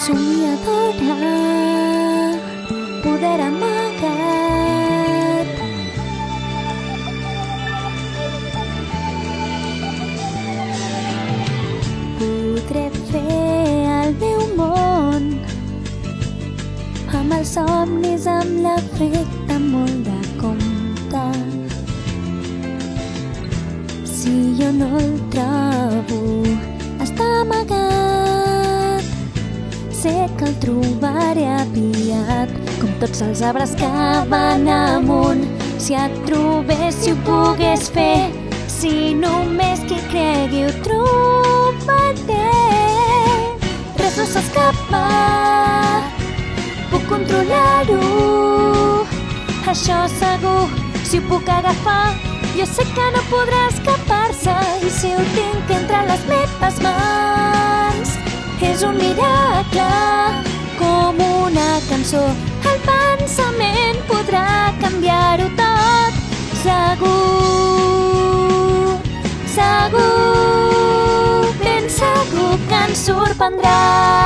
somiadora, poder amagat. Podré fer el meu món amb els somnis, amb l'efecte molt de compte. Si jo no el trobo, està amagat. Sé que el trobaré aviat, com tots els arbres que van amunt. Si et trobés, si ho pogués fer, si només qui cregui ho trobaré. Res no s'escapa, puc controlar-ho, això segur. Si ho puc agafar, jo sé que no podrà escapar-se. I si ho tinc entre les meves mans, és un miracle, com una cançó. El pensament podrà canviar-ho tot, segur, segur, ben segur que ens sorprendrà.